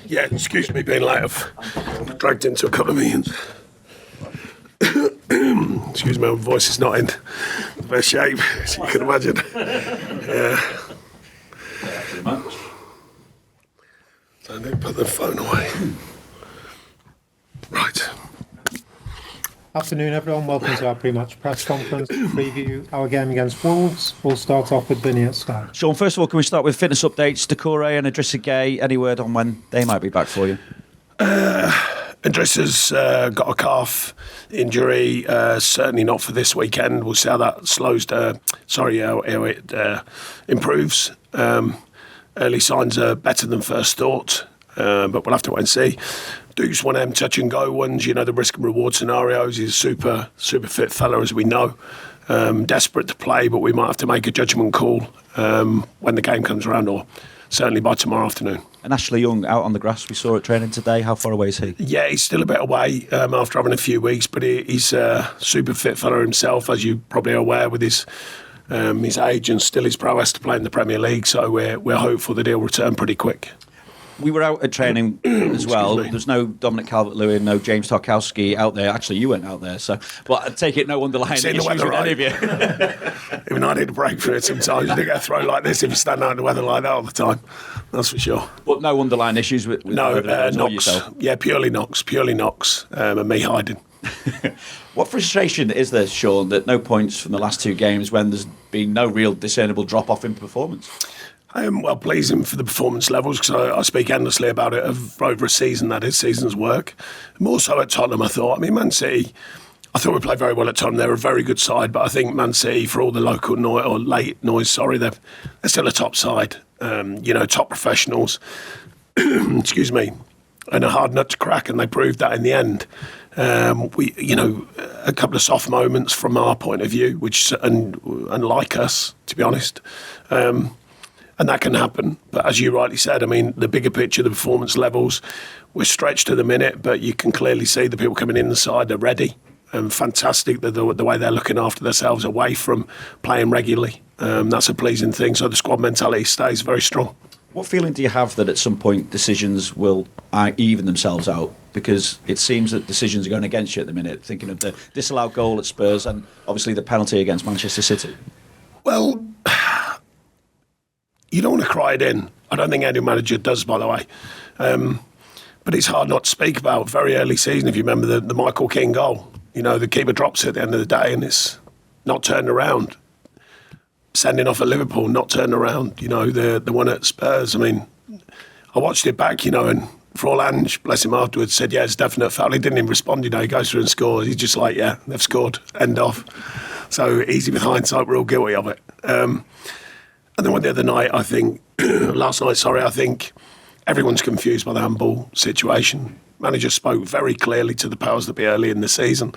Yeah, excuse me being late. I've dragged into a couple of meetings. Excuse me, my voice is not in the best shape, as you can imagine. Yeah. So I need to put the phone away. Right. Afternoon, everyone. Welcome to our pre-match press conference to preview our game against Wolves. We'll start off with Vinny at start. Sean, first of all, can we start with fitness updates? Decore and Idrissa Gueye, any word on when they might be back for you? Idrissa's got a calf injury, certainly not for this weekend. We'll see how that how it improves. Early signs are better than first thought, but we'll have to wait and see. Dyche's one of them touch and go ones, the risk and reward scenarios. He's a super fit fella, as we know. Desperate to play, but we might have to make a judgment call when the game comes around, or certainly by tomorrow afternoon. And Ashley Young out on the grass, we saw at training today. How far away is he? Yeah, he's still a bit away after having a few weeks, but he's a super fit fella himself, as you probably are aware, with his age and still his prowess to play in the Premier League. So we're hopeful that he'll return pretty quick. We were out at training as well. There's no Dominic Calvert-Lewin, no James Tarkowski out there. Actually, you weren't out there, but I take it no underlying issues with any of you. Even I need a break for it sometimes. You don't get a throw like this if you stand out in the weather like that all the time. That's for sure. But no underlying issues with no, knocks. Yeah, purely knocks, and me hiding. What frustration is there, Sean, that no points from the last two games when there's been no real discernible drop-off in performance? I am well pleasing for the performance levels, because I speak endlessly about it over a season, that is, season's work. More so at Tottenham, I thought. Man City, I thought we played very well at Tottenham. They're a very good side, but I think Man City, for all the local noise, or late noise, they're still a top side. Top professionals, excuse me, and a hard nut to crack, and they proved that in the end. A couple of soft moments from our point of view, which unlike us, to be honest. And that can happen. But as you rightly said, the bigger picture, the performance levels, we're stretched to the minute, but you can clearly see the people coming in the side, they're ready. And fantastic the way they're looking after themselves away from playing regularly. That's a pleasing thing. So the squad mentality stays very strong. What feeling do you have that at some point decisions will even themselves out? Because it seems that decisions are going against you at the minute, thinking of the disallowed goal at Spurs and obviously the penalty against Manchester City. Well, you don't want to cry it in. I don't think any manager does, by the way. But it's hard not to speak about very early season. If you remember the Michael Keane goal, the keeper drops it at the end of the day and it's not turned around. Sending off at Liverpool, not turned around. The one at Spurs. I watched it back, and Ange, bless him, afterwards said, yeah, it's a definite foul. He didn't even respond, he goes through and scores. He's just like, yeah, they've scored, end off. So easy with hindsight, we're all guilty of it. And then the other night, I think everyone's confused by the handball situation. Manager spoke very clearly to the powers that be early in the season,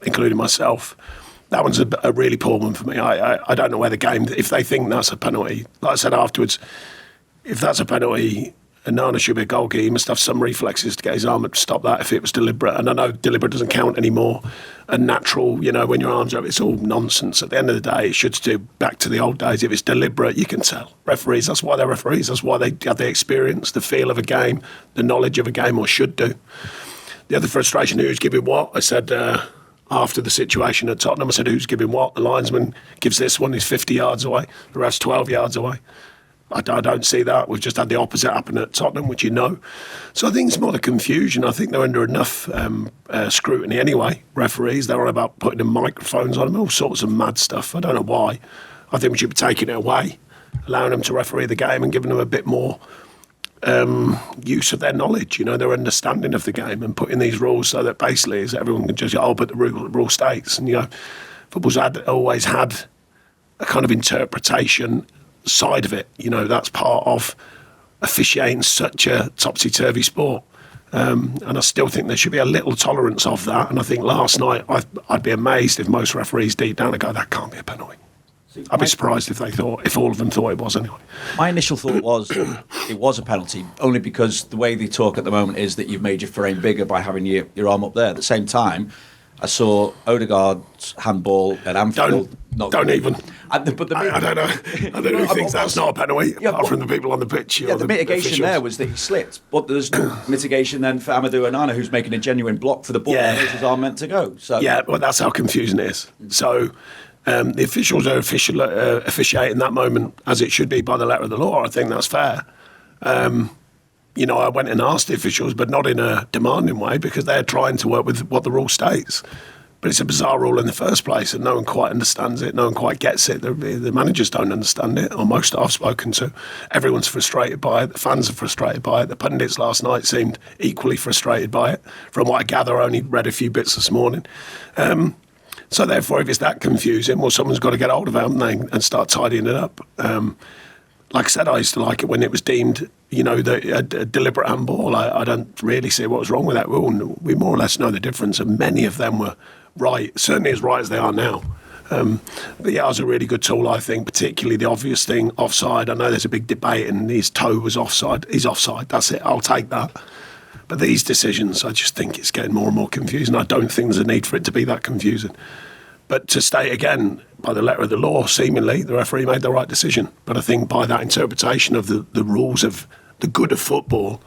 including myself. That one's a really poor one for me. I don't know where the game, if they think that's a penalty, like I said afterwards, if that's a penalty, and Nana should be a goalkeeper, he must have some reflexes to get his arm up to stop that if it was deliberate. And I know deliberate doesn't count anymore. And natural, when your arms are up, it's all nonsense. At the end of the day, it should do back to the old days. If it's deliberate, you can tell. Referees, that's why they're referees. That's why they have the experience, the feel of a game, the knowledge of a game, or should do. The other frustration, who's giving what? I said after the situation at Tottenham, I said, who's giving what? The linesman gives this one, he's 50 yards away. The rest 12 yards away. I don't see that. We've just had the opposite happen at Tottenham, which So I think it's more the confusion. I think they're under enough scrutiny anyway, referees. They're all about putting the microphones on them, all sorts of mad stuff. I don't know why. I think we should be taking it away, allowing them to referee the game and giving them a bit more use of their knowledge, their understanding of the game, and putting these rules so that basically is everyone can just but the rule states. And, football's always had a kind of interpretation side of it. That's part of officiating such a topsy-turvy sport. And I still think there should be a little tolerance of that. And I think last night I'd be amazed if most referees deep down would go, that can't be a penalty. I'd be surprised if all of them thought it was anyway. My initial thought was it was a penalty, only because the way they talk at the moment is that you've made your frame bigger by having your arm up there. At the same time, I saw Odegaard's handball at Anfield. Don't even. I don't know. I don't know who thinks that's not a penalty, apart from the people on the pitch. Yeah, the mitigation officials. there was that he slipped, but there's no mitigation then for Amadou Onana, who's making a genuine block for the ball. Yeah. Where his arm meant to go. So yeah, well, that's how confusing it is. So the officials are officiating that moment as it should be by the letter of the law. I think that's fair. I went and asked the officials, but not in a demanding way, because they're trying to work with what the rule states. But it's a bizarre rule in the first place, and no one quite understands it. No one quite gets it. The managers don't understand it, or most I've spoken to. Everyone's frustrated by it. The fans are frustrated by it. The pundits last night seemed equally frustrated by it. From what I gather, I only read a few bits this morning. So therefore, if it's that confusing, well, someone's got to get hold of it, haven't they, and start tidying it up. Like I said, I used to like it when it was deemed, a deliberate handball. I don't really see what was wrong with that rule. We more or less know the difference, and many of them were right, certainly as right as they are now. But yeah, it was a really good tool, I think, particularly the obvious thing, offside. I know there's a big debate, and his toe was offside. He's offside, that's it, I'll take that. But these decisions, I just think it's getting more and more confusing. I don't think there's a need for it to be that confusing. But to state again, by the letter of the law, seemingly, the referee made the right decision. But I think by that interpretation of the rules of the good of football,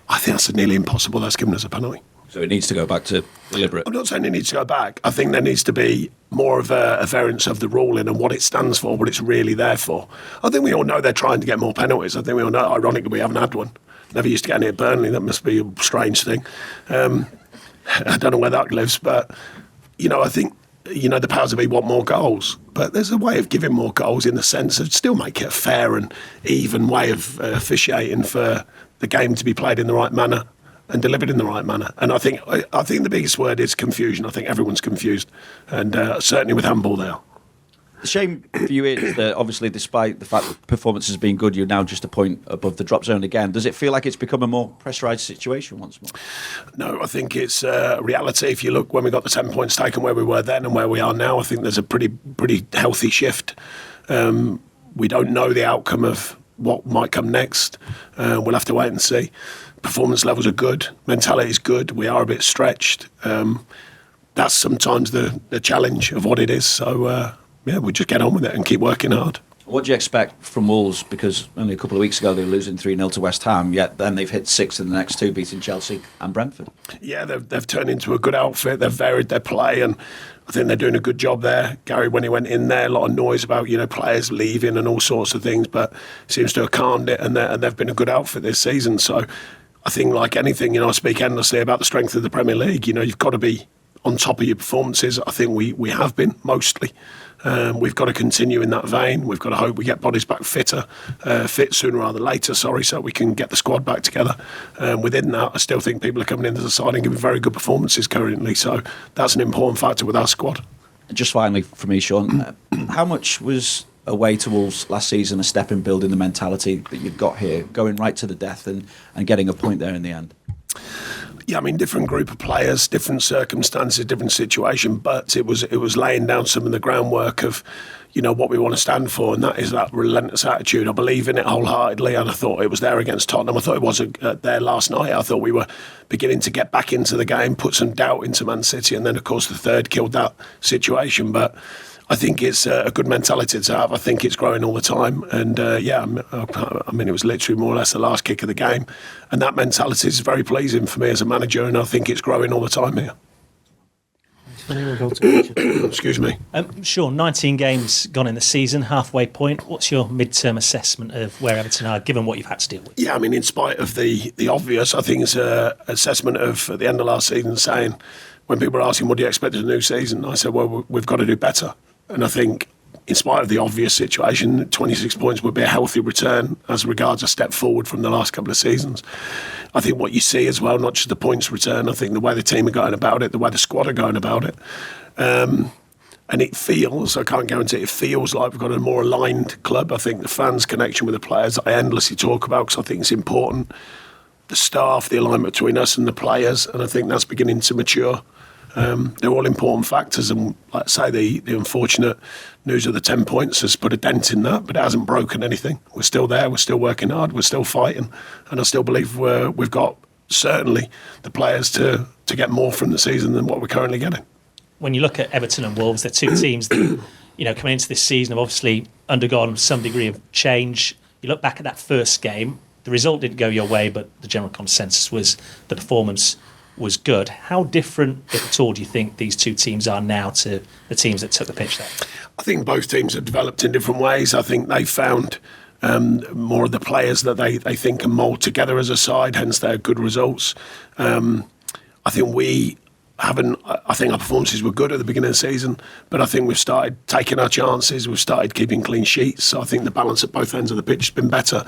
I think that's nearly impossible. That's given us a penalty. So it needs to go back to deliberate. I'm not saying it needs to go back. I think there needs to be more of a variance of the ruling and what it stands for, what it's really there for. I think we all know they're trying to get more penalties. I think we all know, ironically, we haven't had one. Never used to get any at Burnley. That must be a strange thing. I don't know where that lives, but, I think, the powers that be want more goals. But there's a way of giving more goals in the sense of still make it a fair and even way of officiating for the game to be played in the right manner and delivered in the right manner. And I think the biggest word is confusion. I think everyone's confused, and certainly with handball now. The shame for you is that obviously, despite the fact that performance has been good, you're now just a point above the drop zone again. Does it feel like it's become a more pressurised situation once more? No, I think it's a reality. If you look when we got the 10 points taken, where we were then and where we are now, I think there's a pretty healthy shift. We don't know the outcome of what might come next. We'll have to wait and see. Performance levels are good. Mentality is good. We are a bit stretched. That's sometimes the challenge of what it is. So, we just get on with it and keep working hard. What do you expect from Wolves? Because only a couple of weeks ago they were losing 3-0 to West Ham, yet then they've hit 6 in the next 2, beating Chelsea and Brentford. Yeah, they've turned into a good outfit. They've varied their play, and I think they're doing a good job there. Gary, when he went in there, a lot of noise about players leaving and all sorts of things, but seems to have calmed it, and they've been a good outfit this season. So I think, like anything, I speak endlessly about the strength of the Premier League. You've got to be on top of your performances. I think we have been, mostly. We've got to continue in that vein. We've got to hope we get bodies back fit sooner rather than later, so we can get the squad back together. Within that, I still think people are coming into the side and giving very good performances currently, so that's an important factor with our squad. Just finally for me, Sean, how much was away to Wolves last season a step in building the mentality that you've got here, going right to the death and getting a point there in the end? Yeah, different group of players, different circumstances, different situation, but it was laying down some of the groundwork of, what we want to stand for, and that is that relentless attitude. I believe in it wholeheartedly, and I thought it was there against Tottenham. I thought it was there last night. I thought we were beginning to get back into the game, put some doubt into Man City, and then, of course, the third killed that situation. But I think it's a good mentality to have. I think it's growing all the time. And it was literally more or less the last kick of the game. And that mentality is very pleasing for me as a manager, and I think it's growing all the time here. Excuse me. Sean, 19 games gone in the season, halfway point. What's your mid-term assessment of where Everton are, given what you've had to deal with? Yeah, in spite of the obvious, I think it's an assessment of at the end of last season saying, when people are asking, what do you expect of the new season? I said, well, we've got to do better. And I think, in spite of the obvious situation, 26 points would be a healthy return as regards a step forward from the last couple of seasons. I think what you see as well, not just the points return, I think the way the team are going about it, the way the squad are going about it. And it feels, I can't guarantee it feels like we've got a more aligned club. I think the fans' connection with the players, I endlessly talk about because I think it's important. The staff, the alignment between us and the players, and I think that's beginning to mature. They're all important factors, and like I say, the unfortunate news of the 10 points has put a dent in that, but it hasn't broken anything. We're still there, we're still working hard, we're still fighting, and I still believe we've got certainly the players to get more from the season than what we're currently getting. when you look at Everton and Wolves, they're two teams that, coming into this season have obviously undergone some degree of change. You look back at that first game, the result didn't go your way, but the general consensus was the performance was good. How different, if at all, do you think these two teams are now to the teams that took the pitch there? I think both teams have developed in different ways. I think they found more of the players that they think can mould together as a side, hence their good results. I think I think our performances were good at the beginning of the season, but I think we've started taking our chances. We've started keeping clean sheets. So I think the balance at both ends of the pitch has been better.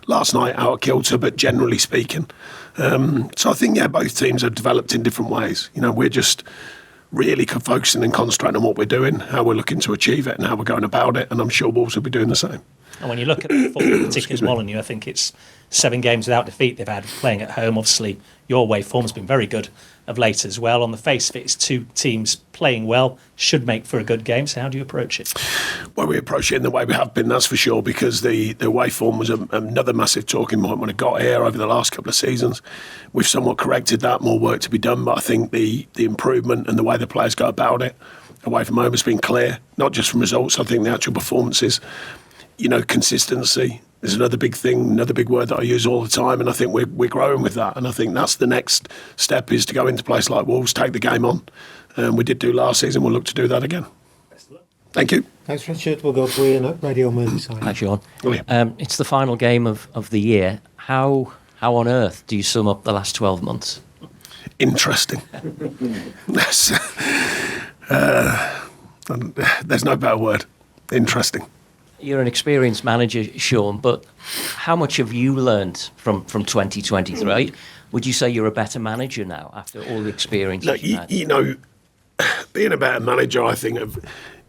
Last night out of kilter, but generally speaking. So I think, both teams have developed in different ways. We're just really focusing and concentrating on what we're doing, how we're looking to achieve it and how we're going about it. And I'm sure Wolves will be doing the same. And when you look at the form, particularly Molineux, I think it's 7 games without defeat they've had playing at home. Obviously, your away form has been very good of late as well. On the face of it, it's two teams playing well, should make for a good game. So how do you approach it? Well, we approach it in the way we have been, that's for sure, because the away form was another massive talking point when it got here over the last couple of seasons. We've somewhat corrected that, more work to be done, but I think the improvement and the way the players go about it away from home has been clear, not just from results. I think the actual performances, consistency is another big thing, another big word that I use all the time, and I think we're growing with that. And I think that's the next step, is to go into a place like Wolves, take the game on. We did do last season, we'll look to do that again. Thank you. Thanks, Richard. We'll go to Ian at Radio Merseyside. Hi, Sean. Oh, yeah. It's the final game of the year. How on earth do you sum up the last 12 months? Interesting. There's no better word. Interesting. You're an experienced manager, Sean, but how much have you learned from 2023? Would you say you're a better manager now after all the experience you've had? Being a better manager, I think,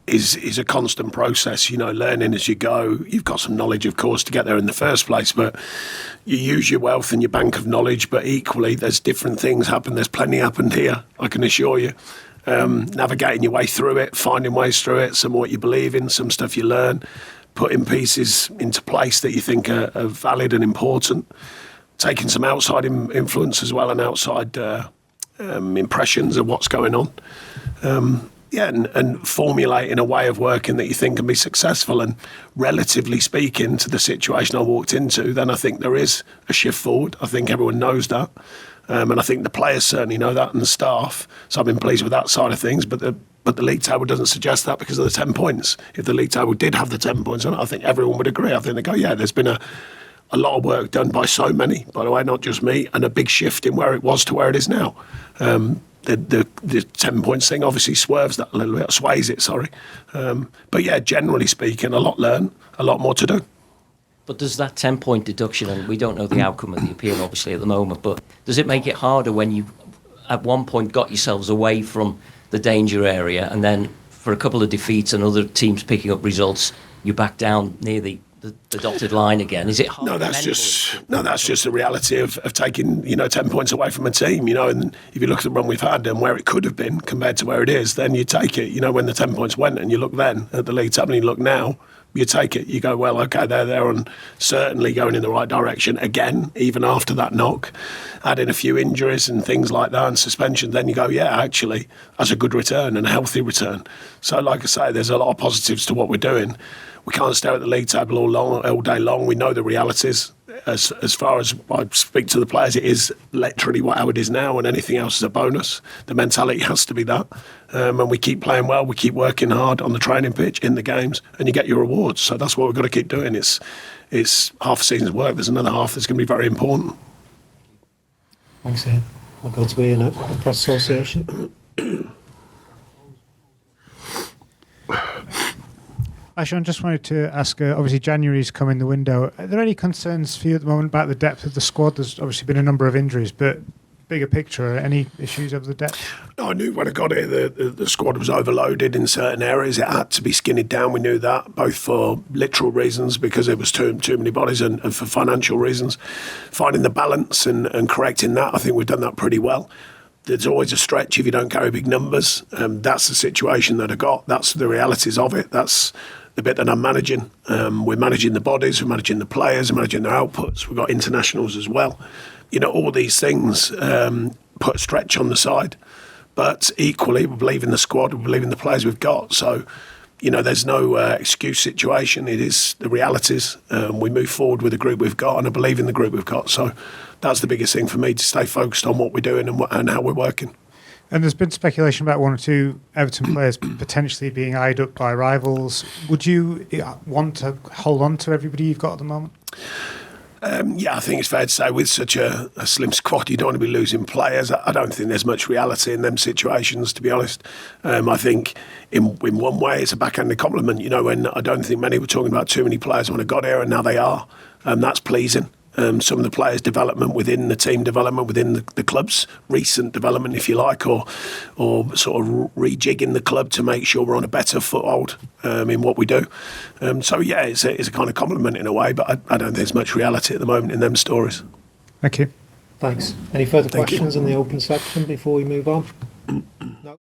is a constant process, learning as you go. You've got some knowledge, of course, to get there in the first place, but you use your wealth and your bank of knowledge, but equally there's different things happen. There's plenty happened here, I can assure you. Navigating your way through it, finding ways through it, some what you believe in, some stuff you learn, putting pieces into place that you think are valid and important, taking some outside influence as well and outside impressions of what's going on. And formulating a way of working that you think can be successful. And relatively speaking to the situation I walked into, then I think there is a shift forward. I think everyone knows that. And I think the players certainly know that, and the staff. So I've been pleased with that side of things. But the league table doesn't suggest that because of the 10 points. If the league table did have the 10 points on it, I think everyone would agree. I think they go, there's been a lot of work done by so many, by the way, not just me, and a big shift in where it was to where it is now. The 10 points thing obviously sways it, sorry. But generally speaking, a lot learned, a lot more to do. But does that 10-point deduction, and we don't know the outcome of the appeal obviously at the moment, but does it make it harder when you at one point got yourselves away from the danger area and then for a couple of defeats and other teams picking up results, you back down near the dotted line again? Is it hard? No, that's just the reality of taking 10 points away from a team. And if you look at the run we've had and where it could have been compared to where it is, then you take it. When the 10 points went, and you look then at the league table and you look now, you take it. You go, well, okay, they're on certainly going in the right direction again, even after that knock. Add in a few injuries and things like that and suspension, then you go, actually, that's a good return and a healthy return. So, like I say, there's a lot of positives to what we're doing. We can't stare at the league table all day long. We know the realities. As far as I speak to the players, it is literally how it is now, and anything else is a bonus. The mentality has to be that. And we keep playing well, we keep working hard on the training pitch, in the games, and you get your rewards. So that's what we've got to keep doing. It's half a season's work. There's another half that's going to be very important. Thanks, Ian. I'll go to Ian at the Press Association. Sean, just wanted to ask, obviously January's come in the window. Are there any concerns for you at the moment about the depth of the squad? There's obviously been a number of injuries, but bigger picture, any issues of the depth? No, I knew when I got here the squad was overloaded in certain areas. It had to be skinned down. We knew that, both for literal reasons, because it was too many bodies, and for financial reasons. Finding the balance and correcting that, I think we've done that pretty well. There's always a stretch if you don't carry big numbers. That's the situation that I got. That's the realities of it. That's the bit that I'm managing. We're managing the bodies, we're managing the players, we're managing their outputs. We've got internationals as well. All these things put a stretch on the side. But equally, we believe in the squad, we believe in the players we've got. So, there's no excuse situation. It is the realities. We move forward with the group we've got, and I believe in the group we've got. So that's the biggest thing for me, to stay focused on what we're doing and how we're working. And there's been speculation about one or two Everton players potentially being eyed up by rivals. Would you want to hold on to everybody you've got at the moment? Yeah, I think it's fair to say with such a slim squad, you don't want to be losing players. I don't think there's much reality in them situations, to be honest. I think in one way it's a backhanded compliment, when I don't think many were talking about too many players when I got here, and now they are. That's pleasing. Some of the players' development within the team, development within the club's recent development, if you like, or sort of rejigging the club to make sure we're on a better foothold in what we do. So yeah, it's a kind of compliment in a way, but I don't think there's much reality at the moment in them stories. Thank you. Thanks. Any further Thank you. questions in the open section before we move on? No.